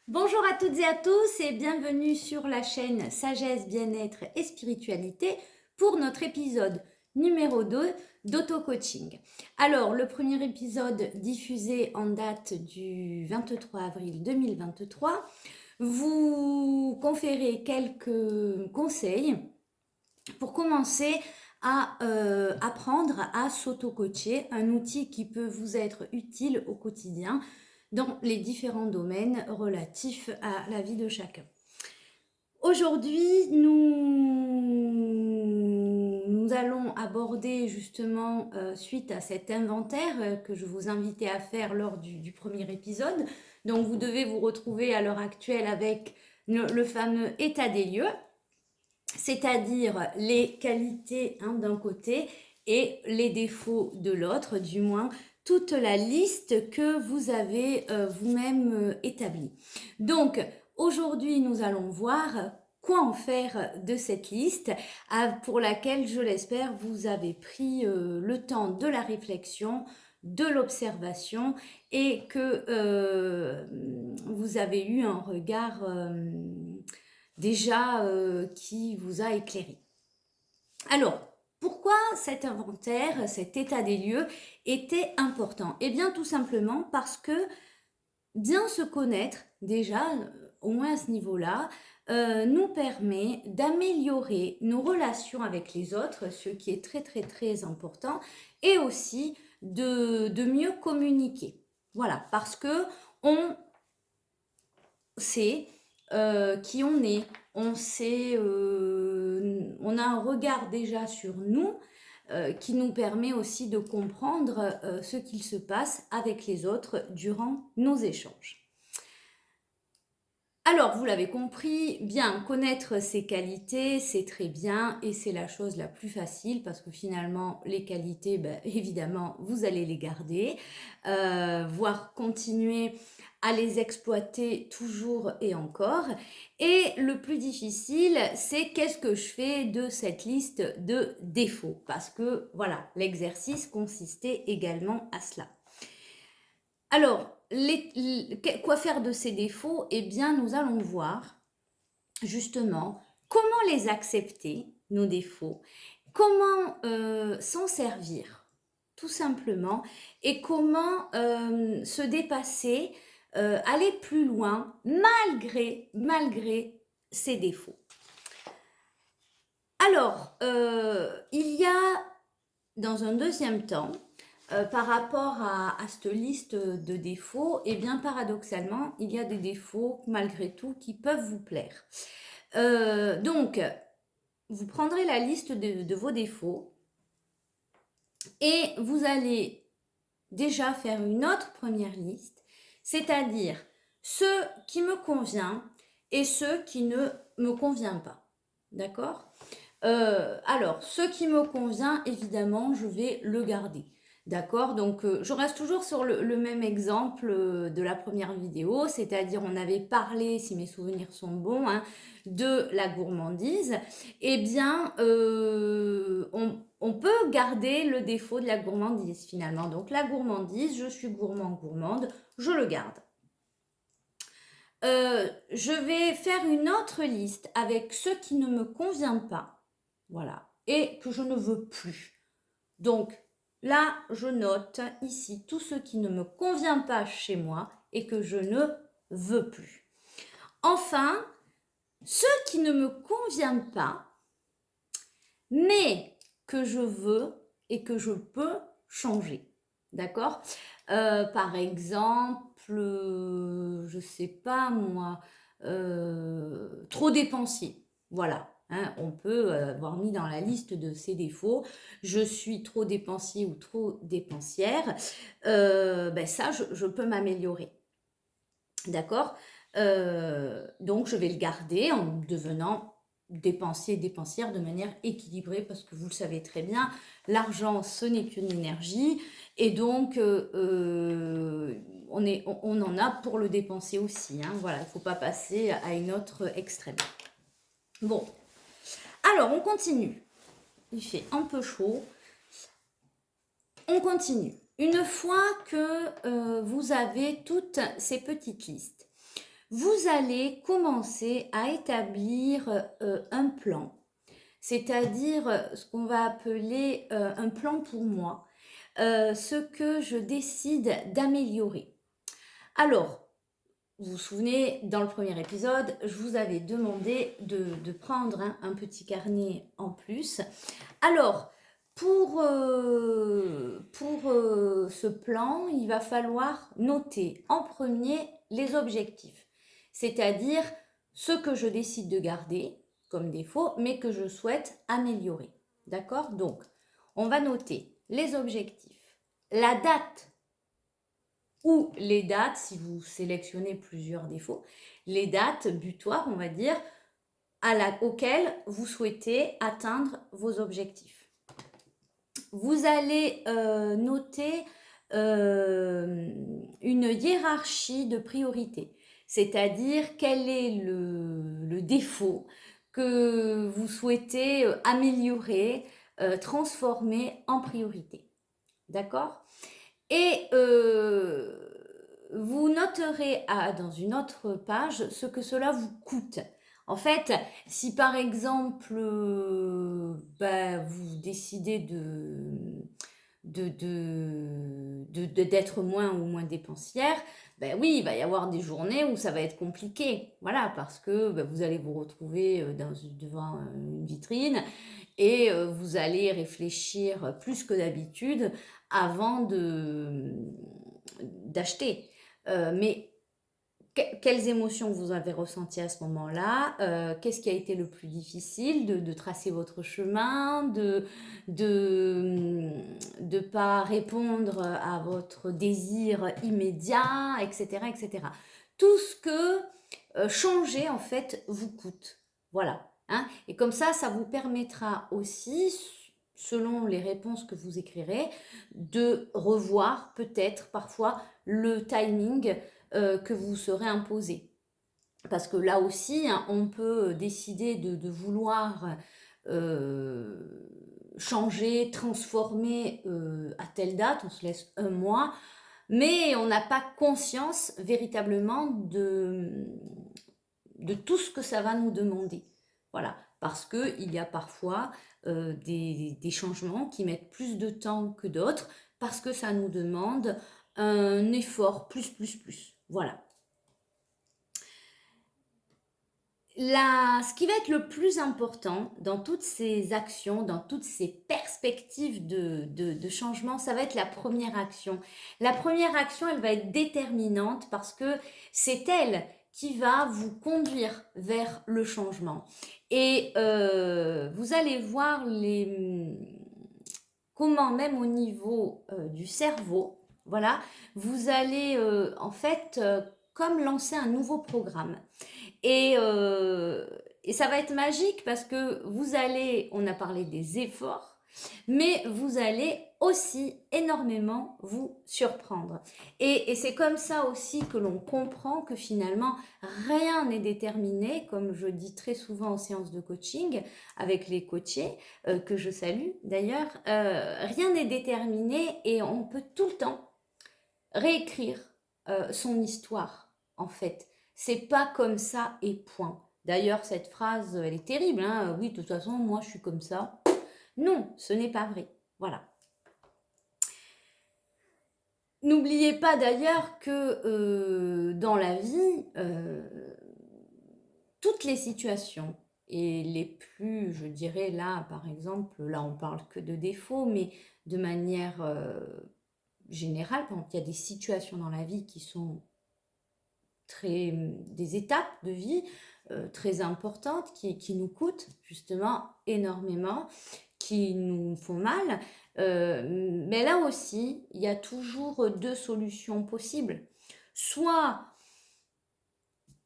Bonjour à toutes et à tous et bienvenue sur la chaîne Sagesse, Bien-être et Spiritualité pour notre épisode numéro 2 d'auto-coaching. Alors, le premier épisode diffusé en date du 23 avril 2023 vous conférait quelques conseils pour commencer à apprendre à s'auto-coacher, un outil qui peut vous être utile au quotidien dans les différents domaines relatifs à la vie de chacun. Aujourd'hui, nous allons aborder justement, suite à cet inventaire que je vous invitais à faire lors du premier épisode. Donc vous devez vous retrouver à l'heure actuelle avec le fameux état des lieux, c'est-à-dire les qualités d'un côté et les défauts de l'autre, du moins toute la liste que vous avez vous-même établie. Donc aujourd'hui, nous allons voir quoi en faire de cette liste pour laquelle, je l'espère, vous avez pris le temps de la réflexion, de l'observation et que vous avez eu un regard déjà qui vous a éclairé. Alors, pourquoi cet inventaire, cet état des lieux était important? Eh bien, tout simplement parce que bien se connaître, déjà, au moins à ce niveau-là, nous permet d'améliorer nos relations avec les autres, ce qui est très très très important, et aussi de mieux communiquer. Voilà, parce que on sait qui on sait, on a un regard déjà sur nous qui nous permet aussi de comprendre ce qu'il se passe avec les autres durant nos échanges. Alors, vous l'avez compris, bien connaître ses qualités, c'est très bien et c'est la chose la plus facile parce que finalement, les qualités, ben, évidemment, vous allez les garder, voire continuer à les exploiter toujours et encore. Et le plus difficile, c'est qu'est-ce que je fais de cette liste de défauts? Parce que voilà, l'exercice consistait également à cela. Alors, quoi faire de ces défauts? Eh bien, nous allons voir justement comment les accepter, nos défauts, comment s'en servir, tout simplement, et comment se dépasser, aller plus loin malgré ces défauts. Alors, il y a dans un deuxième temps, par rapport à cette liste de défauts, et bien paradoxalement, il y a des défauts malgré tout qui peuvent vous plaire. Donc, vous prendrez la liste de vos défauts et vous allez déjà faire une autre première liste, c'est-à-dire ce qui me convient et ce qui ne me convient pas. D'accord? Alors, ce qui me convient, évidemment, je vais le garder. D'accord? Donc, je reste toujours sur le même exemple de la première vidéo, c'est-à-dire on avait parlé, si mes souvenirs sont bons, hein, de la gourmandise. Eh bien, on peut garder le défaut de la gourmandise finalement. Donc, la gourmandise, je suis gourmande, je le garde. Je vais faire une autre liste avec ce qui ne me convient pas, voilà, et que je ne veux plus. Donc là, je note ici tout ce qui ne me convient pas chez moi et que je ne veux plus. Enfin, ce qui ne me convient pas, mais que je veux et que je peux changer. D'accord? Par exemple, je sais pas moi, trop dépensier. Voilà. Hein, on peut avoir mis dans la liste de ses défauts, je suis trop dépensier ou trop dépensière. Ben ça, je peux m'améliorer. D'accord? Donc, je vais le garder en devenant dépensière de manière équilibrée parce que vous le savez très bien, l'argent, ce n'est qu'une énergie et donc on en a pour le dépenser aussi. Hein, voilà, il ne faut pas passer à une autre extrême. Bon, alors on continue. Il fait un peu chaud. On continue. Une fois que vous avez toutes ces petites listes, vous allez commencer à établir un plan, c'est-à-dire ce qu'on va appeler un plan pour moi, ce que je décide d'améliorer. Alors, vous vous souvenez, dans le premier épisode, je vous avais demandé de prendre un petit carnet en plus. Alors, pour ce plan, il va falloir noter en premier les objectifs, c'est-à-dire ce que je décide de garder comme défaut, mais que je souhaite améliorer. D'accord? Donc, on va noter les objectifs, la date ou les dates, si vous sélectionnez plusieurs défauts, les dates butoirs, on va dire, auxquelles vous souhaitez atteindre vos objectifs. Vous allez noter une hiérarchie de priorité, c'est-à-dire quel est le défaut que vous souhaitez améliorer, transformer en priorité. D'accord? Et vous noterez dans une autre page ce que cela vous coûte. En fait, si par exemple vous décidez d'être moins ou moins dépensière, ben oui, il va y avoir des journées où ça va être compliqué. Voilà, parce que vous allez vous retrouver devant une vitrine et vous allez réfléchir plus que d'habitude avant d'acheter. Mais quelles émotions vous avez ressenties à ce moment-là? Qu'est-ce qui a été le plus difficile de tracer votre chemin, de pas répondre à votre désir immédiat, etc., etc. Tout ce que changer, en fait, vous coûte. Voilà. Hein? Et comme ça vous permettra aussi, selon les réponses que vous écrirez, de revoir peut-être parfois le timing que vous serez imposé. Parce que là aussi, hein, on peut décider de vouloir changer, transformer à telle date, on se laisse un mois, mais on n'a pas conscience véritablement de tout ce que ça va nous demander. Voilà, parce qu'il y a parfois des changements qui mettent plus de temps que d'autres, parce que ça nous demande un effort plus. Voilà. Ce qui va être le plus important dans toutes ces actions, dans toutes ces perspectives de changement, ça va être la première action. La première action, elle va être déterminante parce que c'est elle qui va vous conduire vers le changement. Et vous allez voir comment même au niveau du cerveau, voilà, vous allez en fait comme lancer un nouveau programme. Et ça va être magique parce que vous allez, on a parlé des efforts, mais vous allez aussi énormément vous surprendre. Et c'est comme ça aussi que l'on comprend que finalement, rien n'est déterminé, comme je dis très souvent en séance de coaching avec les coachés, que je salue d'ailleurs, rien n'est déterminé et on peut tout le temps réécrire son histoire, en fait. C'est pas comme ça et point. D'ailleurs, cette phrase, elle est terrible, hein. Oui, de toute façon, moi, je suis comme ça. Non, ce n'est pas vrai. Voilà. N'oubliez pas d'ailleurs que dans la vie, toutes les situations, et les plus, je dirais là, par exemple, là, on parle que de défauts, mais de manière générale, par exemple, il y a des situations dans la vie qui sont des étapes de vie très importantes qui nous coûtent justement énormément, qui nous font mal. Mais là aussi, il y a toujours deux solutions possibles. Soit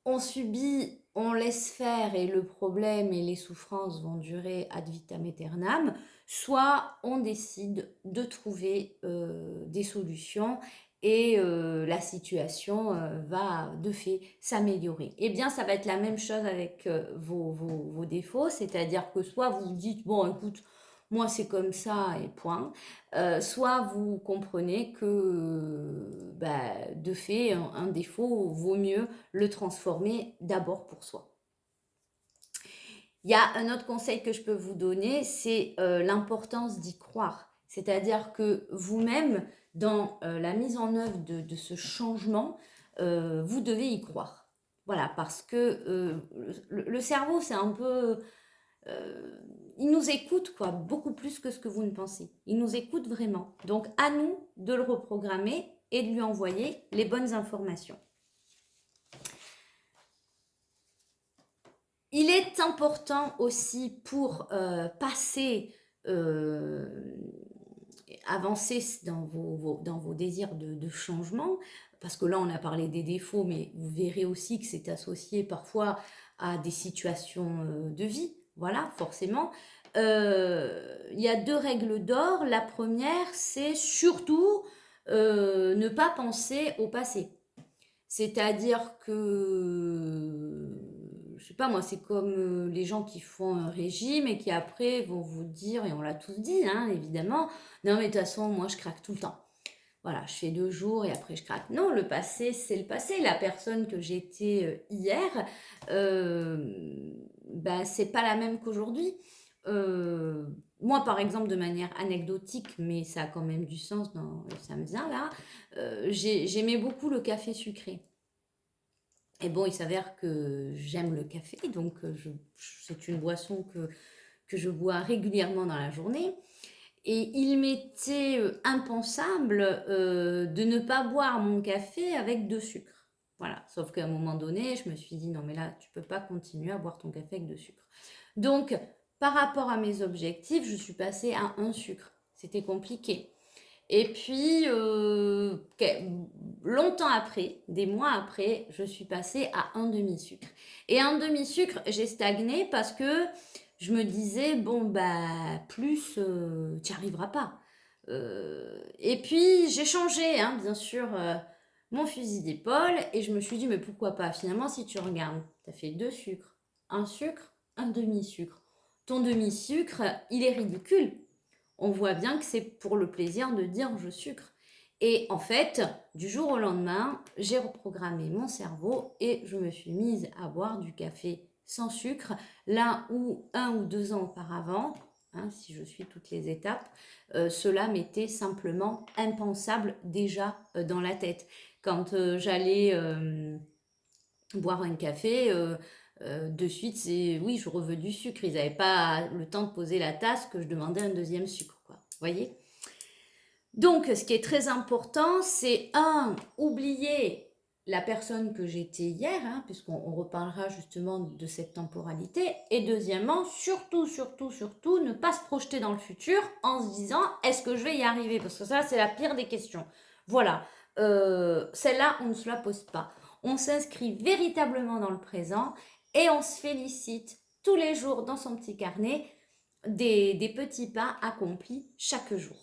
on subit, on laisse faire et le problème et les souffrances vont durer ad vitam aeternam, soit on décide de trouver des solutions et la situation va de fait s'améliorer. Eh bien, ça va être la même chose avec vos défauts, c'est-à-dire que soit vous vous dites, bon, écoute, moi c'est comme ça et point, soit vous comprenez que de fait, un défaut vaut mieux le transformer d'abord pour soi. Il y a un autre conseil que je peux vous donner, c'est l'importance d'y croire. C'est-à-dire que vous-même, dans la mise en œuvre de ce changement, vous devez y croire. Voilà, parce que le cerveau, c'est un peu... il nous écoute, quoi, beaucoup plus que ce que vous ne pensez. Il nous écoute vraiment. Donc, à nous de le reprogrammer et de lui envoyer les bonnes informations. Il est important aussi pour passer, avancer dans vos désirs de changement, parce que là on a parlé des défauts, mais vous verrez aussi que c'est associé parfois à des situations de vie, voilà, forcément. Il y a 2 règles d'or. La première, c'est surtout ne pas penser au passé. C'est-à-dire que, je sais pas moi, c'est comme les gens qui font un régime et qui après vont vous dire, et on l'a tous dit, hein, évidemment, non mais de toute façon, moi je craque tout le temps. Voilà, je fais 2 jours et après je craque. Non, le passé, c'est le passé. La personne que j'étais hier, c'est pas la même qu'aujourd'hui. Euh, Moi, par exemple, de manière anecdotique, mais ça a quand même du sens, ça me vient là, j'aimais beaucoup le café sucré. Et bon, il s'avère que j'aime le café, donc c'est une boisson que je bois régulièrement dans la journée. Et il m'était impensable de ne pas boire mon café avec de sucre. Voilà, sauf qu'à un moment donné, je me suis dit, non mais là, tu peux pas continuer à boire ton café avec de sucre. Donc, par rapport à mes objectifs, je suis passée à un sucre. C'était compliqué. Et puis, longtemps après, des mois après, je suis passée à un demi-sucre. Et un demi-sucre, j'ai stagné parce que je me disais, bon, plus, tu n'y arriveras pas. Et puis, j'ai changé, hein, bien sûr, mon fusil d'épaule et je me suis dit, mais pourquoi pas? Finalement, si tu regardes, tu as fait 2 sucres, un demi-sucre. Ton demi-sucre, il est ridicule. On voit bien que c'est pour le plaisir de dire je sucre. Et en fait, du jour au lendemain, j'ai reprogrammé mon cerveau et je me suis mise à boire du café sans sucre, là où 1 ou 2 ans auparavant, hein, si je suis toutes les étapes, cela m'était simplement impensable déjà dans la tête. Quand j'allais boire un café, de suite, c'est oui, je reveux du sucre. Ils n'avaient pas le temps de poser la tasse que je demandais un deuxième sucre, quoi. Vous voyez? Donc, ce qui est très important, c'est oublier la personne que j'étais hier, hein, puisqu'on reparlera justement de cette temporalité. Et deuxièmement, surtout, surtout, surtout, ne pas se projeter dans le futur en se disant, est-ce que je vais y arriver? Parce que ça, c'est la pire des questions. Voilà. Celle-là, on ne se la pose pas. On s'inscrit véritablement dans le présent et on se félicite tous les jours dans son petit carnet des petits pas accomplis chaque jour.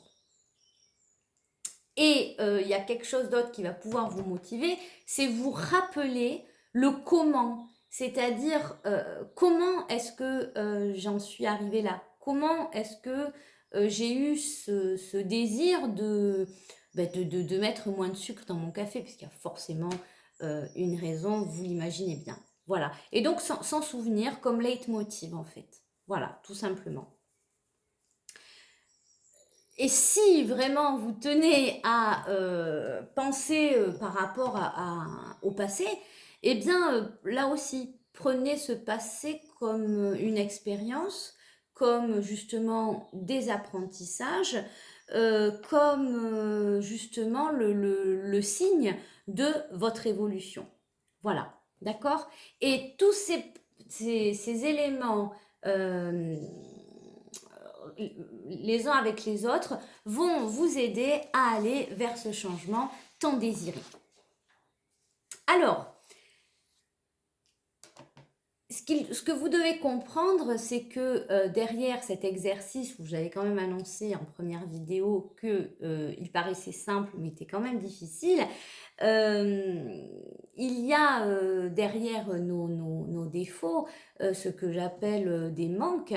Et il y a quelque chose d'autre qui va pouvoir vous motiver, c'est vous rappeler le comment. C'est-à-dire, comment est-ce que j'en suis arrivée là? Comment est-ce que j'ai eu ce désir de mettre moins de sucre dans mon café? Puisqu'il y a forcément une raison, vous l'imaginez bien. Voilà. Et donc, s'en souvenir comme leitmotiv, en fait. Voilà, tout simplement. Et si vraiment vous tenez à penser par rapport au passé, eh bien là aussi, prenez ce passé comme une expérience, comme justement des apprentissages, comme justement le signe de votre évolution. Voilà, d'accord? Et tous ces éléments les uns avec les autres vont vous aider à aller vers ce changement tant désiré. Alors, ce que vous devez comprendre, c'est que derrière cet exercice, où j'avais quand même annoncé en première vidéo qu'il paraissait simple, mais était quand même difficile, il y a derrière nos défauts ce que j'appelle des manques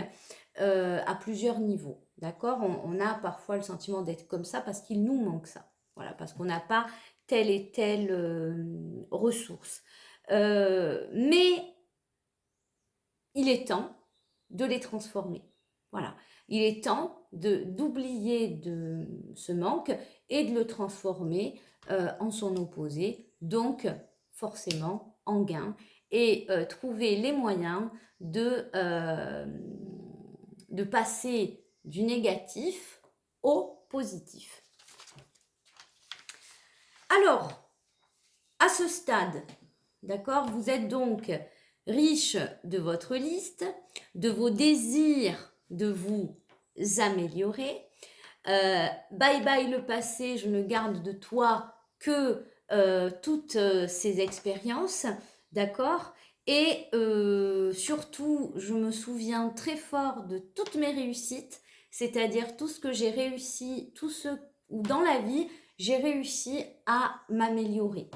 à plusieurs niveaux. D'accord? On a parfois le sentiment d'être comme ça parce qu'il nous manque ça. Voilà, parce qu'on n'a pas telle et telle ressource. Mais il est temps de les transformer. Voilà. Il est temps d'oublier de ce manque et de le transformer en son opposé, donc forcément en gain, et trouver les moyens de passer du négatif au positif. Alors, à ce stade, d'accord, vous êtes donc riche de votre liste, de vos désirs de vous améliorer. Bye bye le passé, je ne garde de toi que toutes ces expériences, d'accord? Et surtout, je me souviens très fort de toutes mes réussites, c'est-à-dire tout ce que j'ai réussi, tout ce où dans la vie, j'ai réussi à m'améliorer.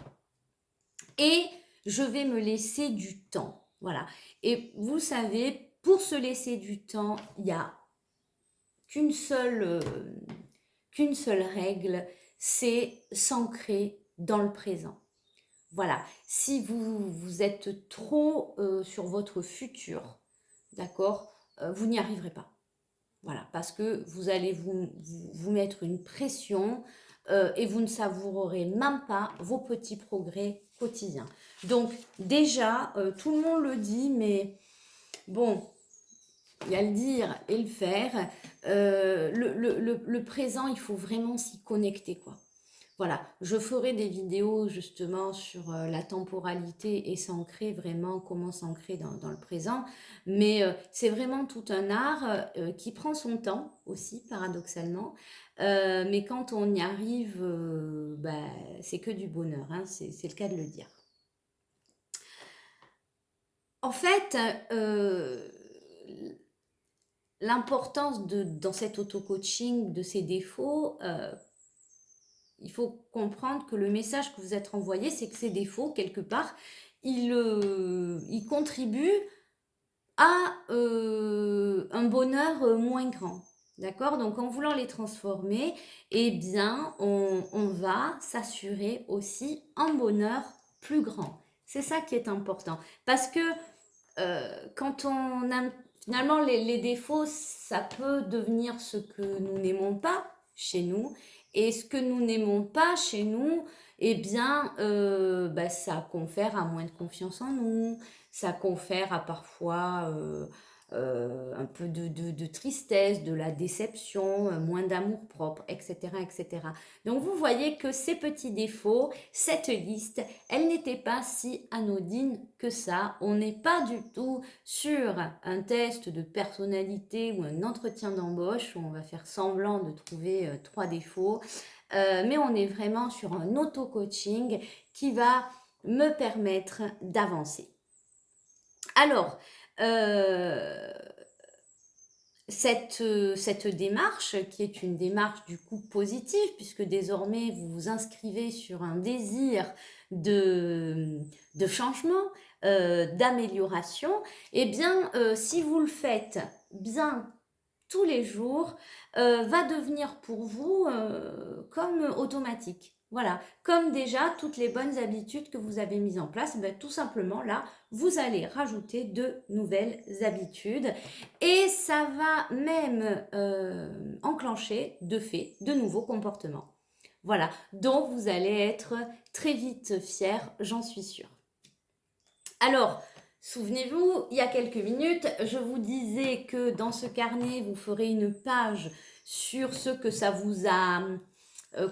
Et je vais me laisser du temps. Voilà. Et vous savez, pour se laisser du temps, il n'y a qu'une seule règle, c'est s'ancrer dans le présent. Voilà. Si vous êtes trop sur votre futur, d'accord, vous n'y arriverez pas. Voilà, parce que vous allez vous mettre une pression et vous ne savourerez même pas vos petits progrès quotidiens. Donc déjà, tout le monde le dit, mais bon, il y a le dire et le faire. Le présent, il faut vraiment s'y connecter, quoi. Voilà, je ferai des vidéos justement sur la temporalité et s'ancrer vraiment, comment s'ancrer dans le présent. Mais c'est vraiment tout un art qui prend son temps aussi, paradoxalement. Mais quand on y arrive, bah, c'est que du bonheur, hein, c'est le cas de le dire. En fait, l'importance dans cet auto-coaching, de ces défauts, il faut comprendre que le message que vous êtes envoyé, c'est que ces défauts, quelque part, ils contribuent à un bonheur moins grand. D'accord? Donc, en voulant les transformer, eh bien, on va s'assurer aussi un bonheur plus grand. C'est ça qui est important. Parce que quand on a finalement les défauts, ça peut devenir ce que nous n'aimons pas chez nous. Et ce que nous n'aimons pas chez nous, eh bien, bah, ça confère à moins de confiance en nous, ça confère à parfois un peu de tristesse, de la déception, moins d'amour-propre, etc., etc. Donc vous voyez que ces petits défauts, cette liste, elle n'était pas si anodine que ça. On n'est pas du tout sur un test de personnalité ou un entretien d'embauche où on va faire semblant de trouver 3 défauts, mais on est vraiment sur un auto-coaching qui va me permettre d'avancer. Alors, cette démarche, qui est une démarche du coup positive, puisque désormais vous vous inscrivez sur un désir de changement, d'amélioration, eh bien, si vous le faites bien tous les jours, va devenir pour vous comme automatique. Voilà, comme déjà toutes les bonnes habitudes que vous avez mises en place, ben, tout simplement là, vous allez rajouter de nouvelles habitudes et ça va même enclencher de fait de nouveaux comportements. Voilà, dont vous allez être très vite fiers, j'en suis sûre. Alors, souvenez-vous, il y a quelques minutes, je vous disais que dans ce carnet, vous ferez une page sur ce que ça vous a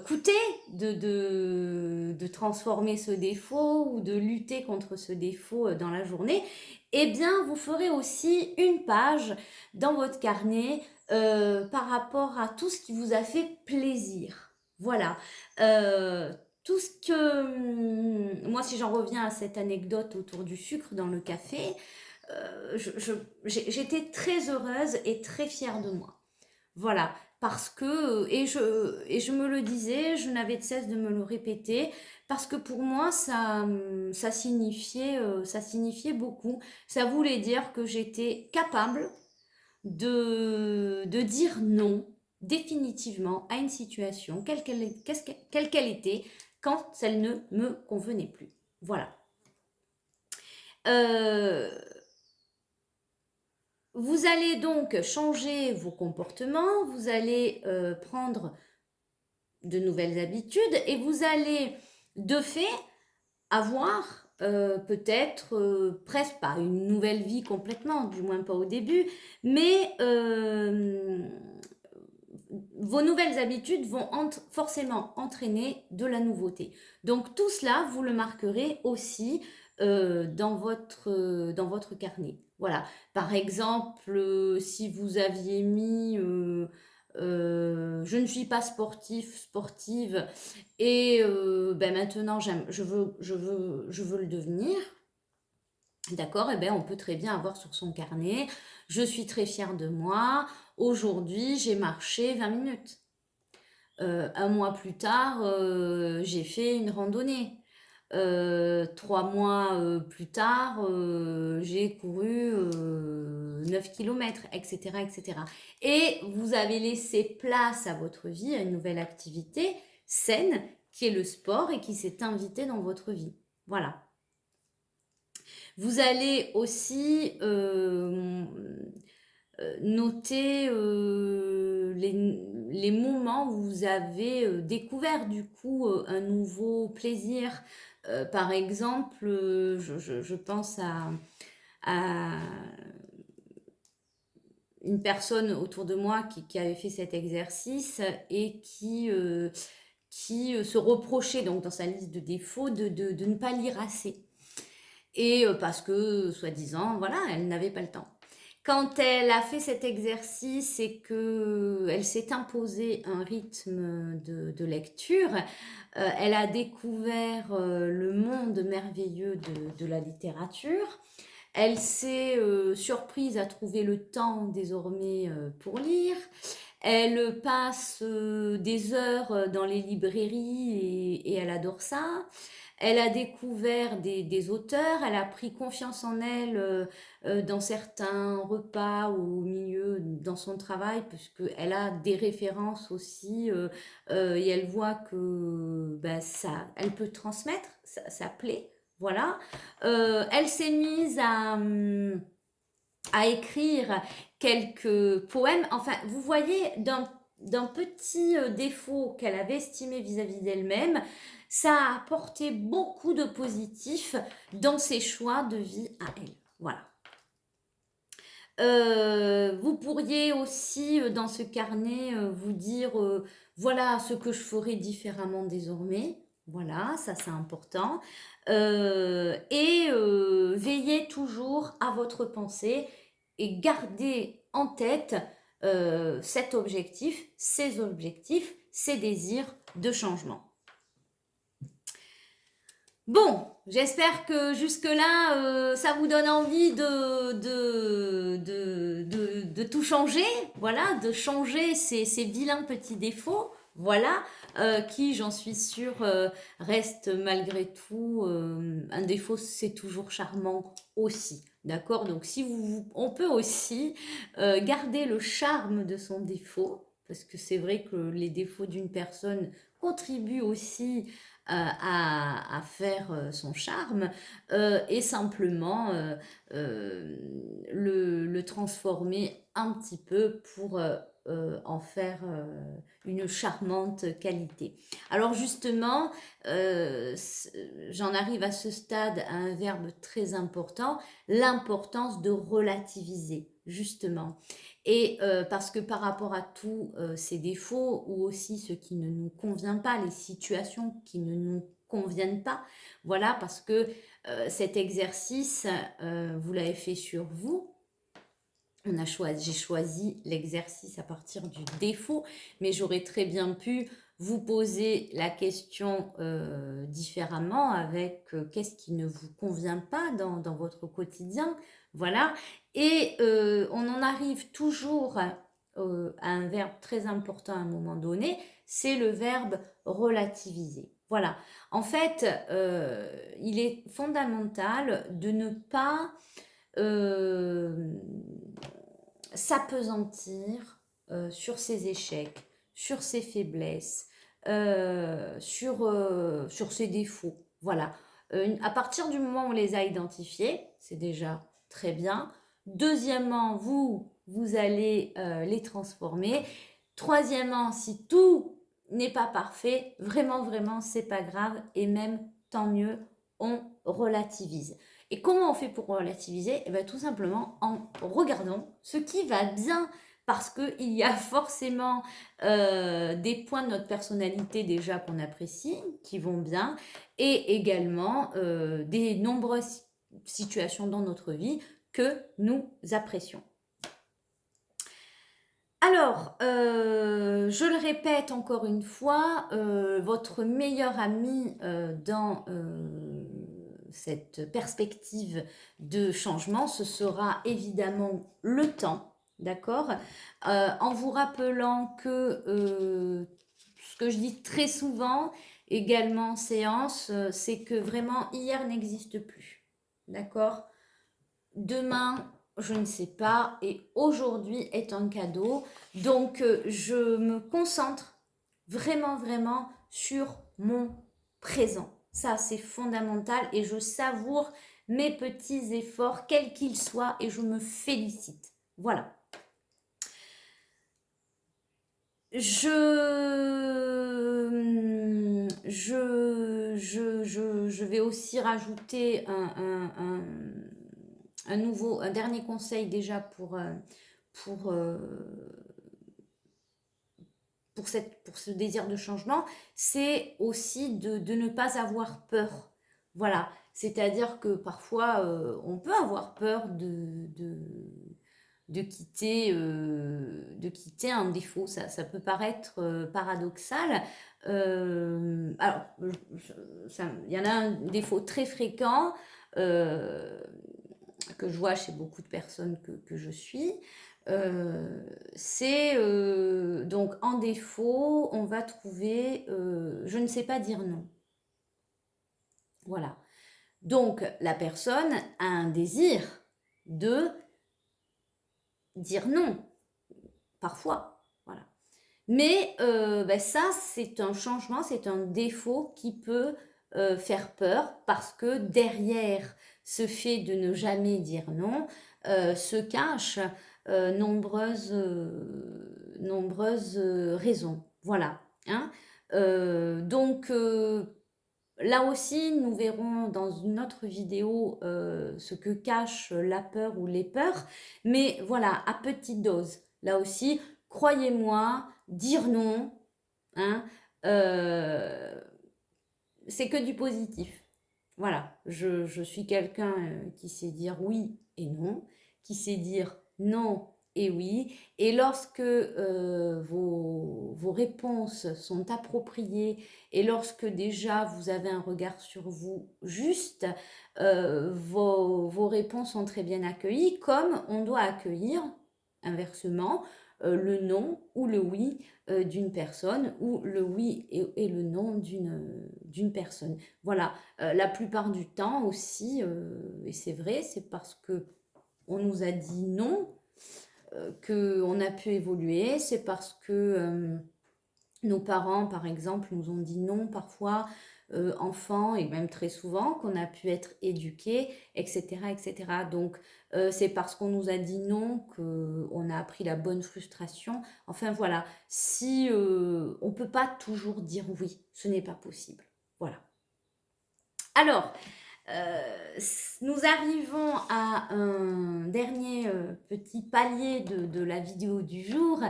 coûté de transformer ce défaut ou de lutter contre ce défaut dans la journée. Eh bien, vous ferez aussi une page dans votre carnet par rapport à tout ce qui vous a fait plaisir. Voilà. Tout ce que... Moi, si j'en reviens à cette anecdote autour du sucre dans le café, j'étais très heureuse et très fière de moi. Voilà, parce que, et je me le disais, je n'avais de cesse de me le répéter, parce que pour moi, ça signifiait beaucoup. Ça voulait dire que j'étais capable de dire non définitivement à une situation, quelle qu'elle était, quand elle ne me convenait plus. Voilà. Vous allez donc changer vos comportements, vous allez prendre de nouvelles habitudes et vous allez de fait avoir peut-être presque pas une nouvelle vie complètement, du moins pas au début, mais vos nouvelles habitudes vont forcément entraîner de la nouveauté. Donc tout cela, vous le marquerez aussi dans votre carnet. Voilà. Par exemple, si vous aviez mis je ne suis pas sportive et ben maintenant je veux le devenir. D'accord, et bien on peut très bien avoir sur son carnet, je suis très fière de moi, aujourd'hui j'ai marché 20 minutes. Un mois plus tard, j'ai fait une randonnée. 3 mois plus tard, j'ai couru 9 km, etc., etc. Et vous avez laissé place à votre vie, à une nouvelle activité saine, qui est le sport et qui s'est invitée dans votre vie. Voilà. Vous allez aussi noter les moments où vous avez découvert du coup un nouveau plaisir. Par exemple, je pense à une personne autour de moi qui avait fait cet exercice et qui se reprochait donc dans sa liste de défauts de ne pas lire assez. Et parce que, soi-disant, voilà, elle n'avait pas le temps. Quand elle a fait cet exercice et qu'elle s'est imposé un rythme de lecture, elle a découvert le monde merveilleux de la littérature. Elle s'est surprise à trouver le temps désormais pour lire. Elle passe des heures dans les librairies et elle adore ça. Elle a découvert des auteurs, elle a pris confiance en elle dans certains repas ou au milieu dans son travail, puisqu'elle a des références aussi et elle voit que ben, ça, elle peut transmettre, ça plaît. Voilà. Elle s'est mise à écrire quelques poèmes. Enfin, vous voyez, d'un petit défaut qu'elle avait estimé vis-à-vis d'elle-même, ça a apporté beaucoup de positif dans ses choix de vie à elle. Voilà. Vous pourriez aussi, dans ce carnet, vous dire, voilà ce que je ferai différemment désormais. Voilà, ça c'est important. Et veillez toujours à votre pensée et gardez en tête cet objectif, ces désirs de changement. Bon, j'espère que jusque-là, ça vous donne envie de tout changer, voilà, de changer ces vilains petits défauts, voilà, qui, j'en suis sûre, restent malgré tout, un défaut, c'est toujours charmant aussi, d'accord? Donc, si on peut aussi garder le charme de son défaut, parce que c'est vrai que les défauts d'une personne contribuent aussi à faire son charme et simplement le transformer un petit peu pour en faire une charmante qualité. Alors justement, j'en arrive à ce stade à un verbe très important, l'importance de relativiser, justement. Et parce que par rapport à tous ces défauts ou aussi ce qui ne nous convient pas, les situations qui ne nous conviennent pas, voilà, parce que cet exercice, vous l'avez fait sur vous. J'ai choisi l'exercice à partir du défaut, mais j'aurais très bien pu vous poser la question différemment avec qu'est-ce qui ne vous convient pas dans votre quotidien, voilà. Et on en arrive toujours à un verbe très important à un moment donné, c'est le verbe relativiser. Voilà. En fait, il est fondamental de ne pas s'appesantir sur ses échecs, sur ses faiblesses, sur ses défauts. Voilà. À partir du moment où on les a identifiés, c'est déjà très bien. Deuxièmement, vous allez les transformer. Troisièmement, si tout n'est pas parfait, vraiment, vraiment, c'est pas grave. Et même, tant mieux, on relativise. Et comment on fait pour relativiser? Eh bien, tout simplement en regardant ce qui va bien. Parce qu'il y a forcément des points de notre personnalité déjà qu'on apprécie, qui vont bien, et également des nombreuses situations dans notre vie que nous apprécions. Alors, je le répète encore une fois, votre meilleur ami dans cette perspective de changement, ce sera évidemment le temps, d'accord? En vous rappelant que ce que je dis très souvent, également en séance, c'est que vraiment hier n'existe plus, d'accord? Demain, je ne sais pas, et aujourd'hui est un cadeau. Donc, je me concentre vraiment, vraiment sur mon présent. Ça, c'est fondamental et je savoure mes petits efforts, quels qu'ils soient, et je me félicite. Voilà. Je vais aussi rajouter un dernier conseil déjà pour, pour ce désir de changement, c'est aussi de ne pas avoir peur. Voilà, c'est-à-dire que parfois on peut avoir peur de quitter un défaut. Ça peut paraître paradoxal. Alors, il y en a un défaut très fréquent que je vois chez beaucoup de personnes que je suis. C'est donc en défaut, on va trouver je ne sais pas dire non. Voilà. Donc, la personne a un désir de dire non, parfois. Voilà. Mais ça, c'est un changement, c'est un défaut qui peut faire peur parce que derrière ce fait de ne jamais dire non se cachent nombreuses raisons. Voilà. Hein. Donc, là aussi, nous verrons dans une autre vidéo ce que cache la peur ou les peurs. Mais voilà, à petite dose. Là aussi, croyez-moi, dire non, hein, c'est que du positif. Voilà, je suis quelqu'un qui sait dire oui et non, qui sait dire non et oui. Et lorsque vos réponses sont appropriées et lorsque déjà vous avez un regard sur vous juste, vos réponses sont très bien accueillies, comme on doit accueillir, inversement, le non ou le oui d'une personne ou le oui et le non d'une personne. Voilà, la plupart du temps aussi, et c'est vrai, c'est parce que on nous a dit non qu'on a pu évoluer, c'est parce que nos parents, par exemple, nous ont dit non parfois, enfants, et même très souvent, qu'on a pu être éduqués, etc. etc. Donc, c'est parce qu'on nous a dit non qu'on a appris la bonne frustration. Enfin, voilà, si on ne peut pas toujours dire oui, ce n'est pas possible. Voilà. Alors, nous arrivons à un dernier petit palier de la vidéo du jour.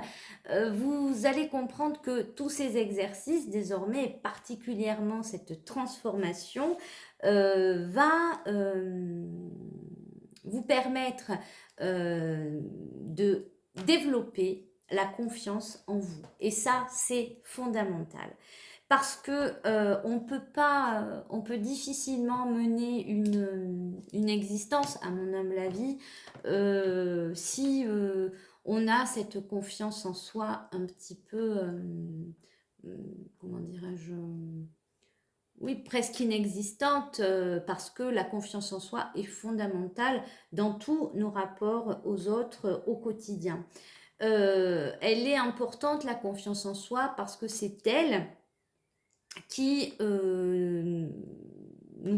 Vous allez comprendre que tous ces exercices, désormais, particulièrement cette transformation, va vous permettre de développer la confiance en vous. Et ça, c'est fondamental. Parce que on peut difficilement mener une existence, à mon humble avis, si on a cette confiance en soi un petit peu, comment dirais-je, oui, presque inexistante, parce que la confiance en soi est fondamentale dans tous nos rapports aux autres au quotidien. Elle est importante, la confiance en soi, parce que c'est elle qui nous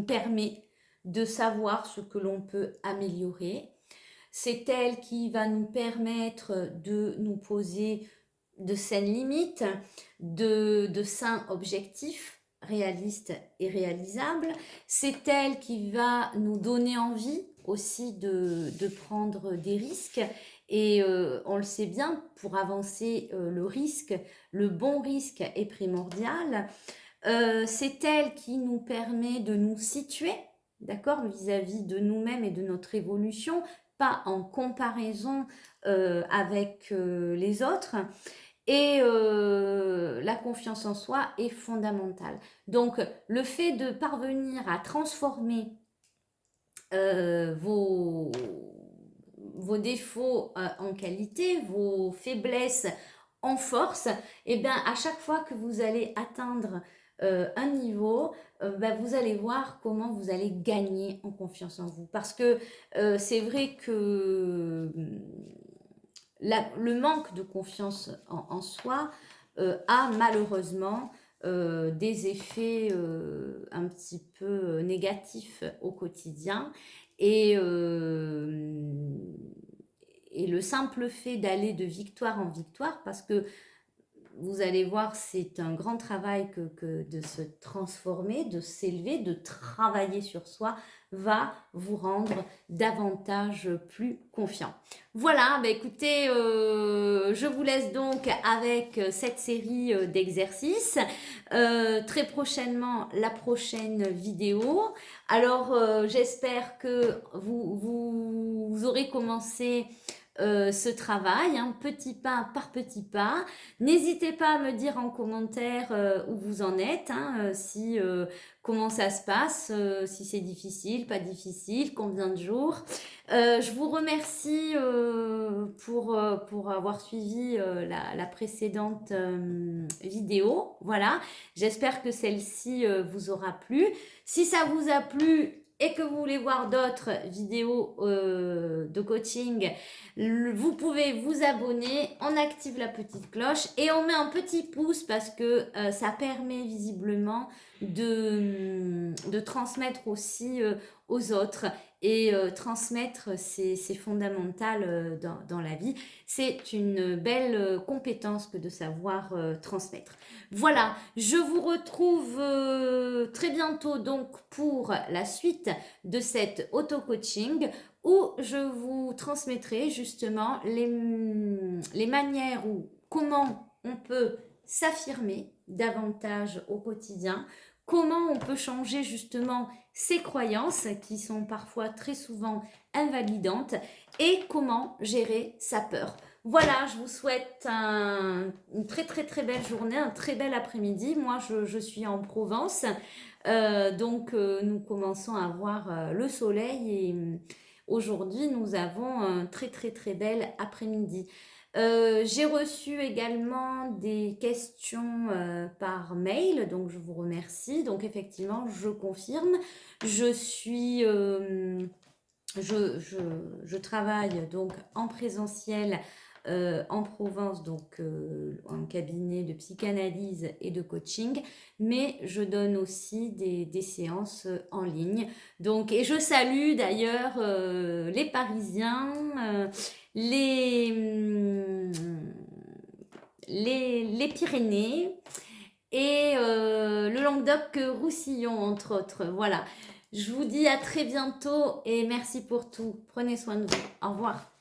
permet de savoir ce que l'on peut améliorer. C'est elle qui va nous permettre de nous poser de saines limites, de sains objectifs réalistes et réalisables. C'est elle qui va nous donner envie aussi de prendre des risques. Et on le sait bien, pour avancer, le risque, le bon risque est primordial. C'est elle qui nous permet de nous situer, d'accord, vis-à-vis de nous-mêmes et de notre évolution, pas en comparaison avec les autres. Et la confiance en soi est fondamentale. Donc, le fait de parvenir à transformer vos défauts en qualité, vos faiblesses en force, et bien à chaque fois que vous allez atteindre un niveau, ben, vous allez voir comment vous allez gagner en confiance en vous. Parce que c'est vrai que le manque de confiance en soi a malheureusement des effets un petit peu négatifs au quotidien. Et, et le simple fait d'aller de victoire en victoire, parce que vous allez voir, c'est un grand travail que de se transformer, de s'élever, de travailler sur soi, va vous rendre davantage plus confiant. Voilà, bah écoutez, je vous laisse donc avec cette série d'exercices. Très prochainement, la prochaine vidéo. Alors, j'espère que vous aurez commencé ce travail, hein, petit pas par petit pas. N'hésitez pas à me dire en commentaire où vous en êtes, hein, si, comment ça se passe, si c'est difficile, pas difficile, combien de jours. Je vous remercie pour avoir suivi la précédente vidéo. Voilà, j'espère que celle-ci vous aura plu. Si ça vous a plu et que vous voulez voir d'autres vidéos de coaching, vous pouvez vous abonner, on active la petite cloche et on met un petit pouce parce que ça permet visiblement de transmettre aussi aux autres. Et transmettre, c'est fondamental dans la vie. C'est une belle compétence que de savoir transmettre. Voilà, je vous retrouve très bientôt donc pour la suite de cet auto-coaching où je vous transmettrai justement les manières ou comment on peut s'affirmer davantage au quotidien, comment on peut changer justement ses croyances qui sont parfois très souvent invalidantes et comment gérer sa peur. Voilà, je vous souhaite une très très très belle journée, un très bel après-midi. Moi, je suis en Provence, donc nous commençons à voir le soleil et aujourd'hui, nous avons un très très très bel après-midi. J'ai reçu également des questions par mail, donc je vous remercie. Donc effectivement, je confirme, je suis, je travaille donc en présentiel en Provence, donc en cabinet de psychanalyse et de coaching, mais je donne aussi des séances en ligne. Donc, et je salue d'ailleurs les Parisiens, les, les Pyrénées et le Languedoc-Roussillon, entre autres. Voilà. Je vous dis à très bientôt et merci pour tout. Prenez soin de vous. Au revoir.